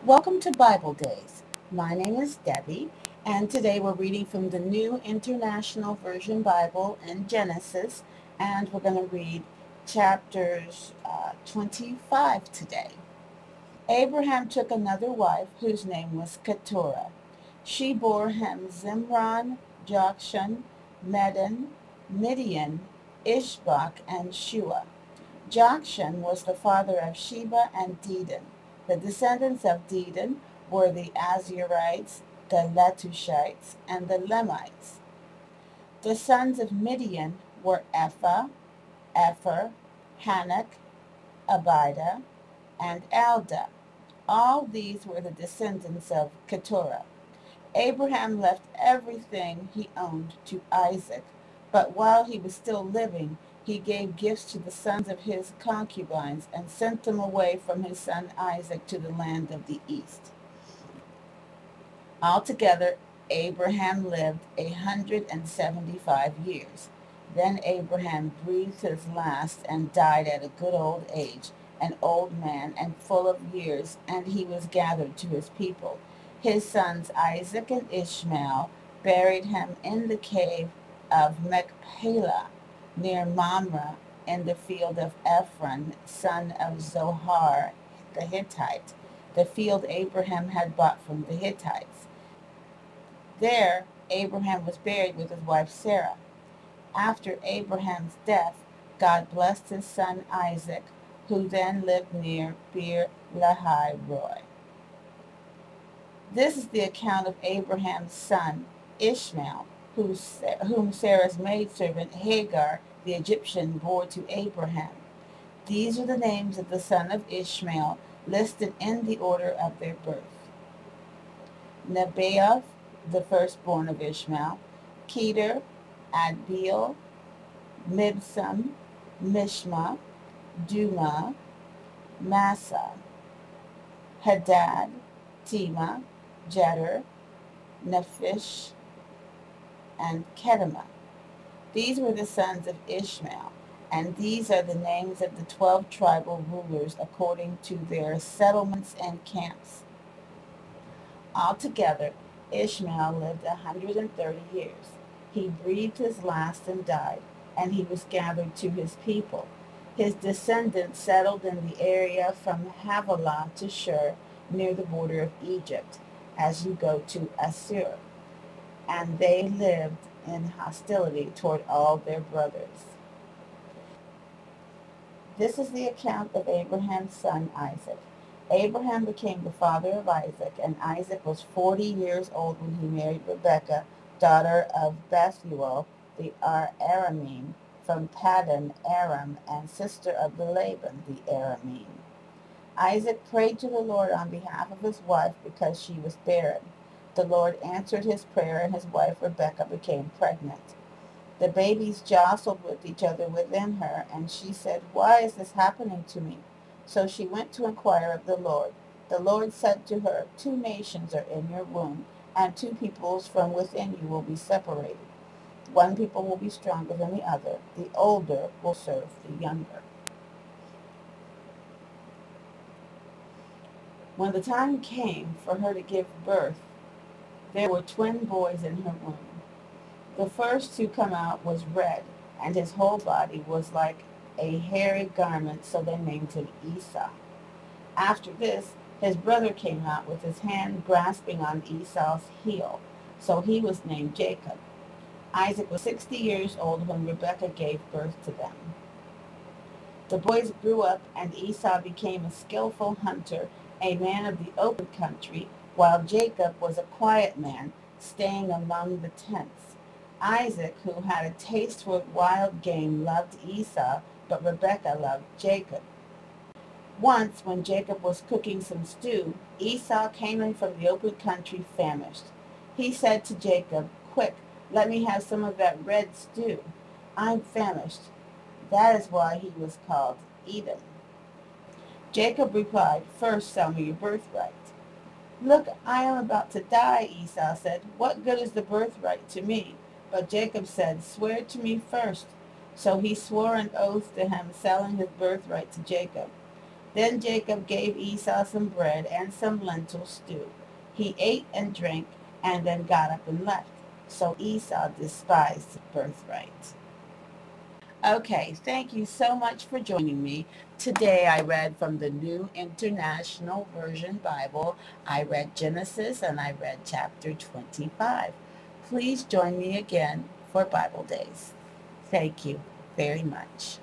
Welcome to Bible Days. My name is Debbie, and today we're reading from the New International Version Bible in Genesis, and we're going to read chapters 25 today. Abraham took another wife whose name was Keturah. She bore him Zimran, Jokshan, Medan, Midian, Ishbak, and Shua. Jokshan was the father of Sheba and Dedan. The descendants of Dedan were the Azurites, the Letushites, and the Lemites. The sons of Midian were Ephah, Epher, Hanok, Abida, and Alda. All these were the descendants of Keturah. Abraham left everything he owned to Isaac, but while he was still living, he gave gifts to the sons of his concubines and sent them away from his son Isaac to the land of the east. Altogether, Abraham lived 175 years. Then Abraham breathed his last and died at a good old age, an old man and full of years, and he was gathered to his people. His sons Isaac and Ishmael buried him in the cave of Machpelah, near Mamre, in the field of Ephron, son of Zohar the Hittite, the field Abraham had bought from the Hittites. There Abraham was buried with his wife Sarah. After Abraham's death, God blessed his son Isaac, who then lived near Beer Lahai Roi. This is the account of Abraham's son Ishmael, whom Sarah's maidservant Hagar the Egyptian bore to Abraham. These are the names of the son of Ishmael, listed in the order of their birth: Nebaioth, the firstborn of Ishmael; Kedar, Adbeel, Mibsam, Mishma, Duma, Massa, Hadad, Tema, Jeter, Nephish, and Kedemah. These were the sons of Ishmael, and these are the names of the 12 tribal rulers according to their settlements and camps. Altogether, Ishmael lived 130 years. He breathed his last and died, and he was gathered to his people. His descendants settled in the area from Havilah to Shur, near the border of Egypt, as you go to Assur, and they lived in hostility toward all their brothers. This is the account of Abraham's son Isaac. Abraham became the father of Isaac, and Isaac was 40 years old when he married Rebekah, daughter of Bethuel the Aramean, from Paddan Aram, and sister of Laban the Aramean. Isaac prayed to the Lord on behalf of his wife because she was barren. The Lord answered his prayer, and his wife Rebekah became pregnant. The babies jostled with each other within her, and she said, "Why is this happening to me?" So she went to inquire of the Lord. The Lord said to her, "Two nations are in your womb, and two peoples from within you will be separated. One people will be stronger than the other. The older will serve the younger." When the time came for her to give birth, there were twin boys in her womb. The first to come out was red, and his whole body was like a hairy garment, so they named him Esau. After this, his brother came out with his hand grasping on Esau's heel, so he was named Jacob. Isaac was 60 years old when Rebekah gave birth to them. The boys grew up, and Esau became a skillful hunter, a man of the open country, while Jacob was a quiet man, staying among the tents. Isaac, who had a taste for wild game, loved Esau, but Rebekah loved Jacob. Once, when Jacob was cooking some stew, Esau came in from the open country famished. He said to Jacob, "Quick, let me have some of that red stew. I'm famished." That is why he was called Edom. Jacob replied, "First sell me your birthright." "Look, I am about to die," Esau said. "What good is the birthright to me?" But Jacob said, "Swear to me first." So he swore an oath to him, selling his birthright to Jacob. Then Jacob gave Esau some bread and some lentil stew. He ate and drank and then got up and left. So Esau despised his birthright. Okay, thank you so much for joining me. Today I read from the New International Version Bible. I read Genesis and I read chapter 25. Please join me again for Bible Days. Thank you very much.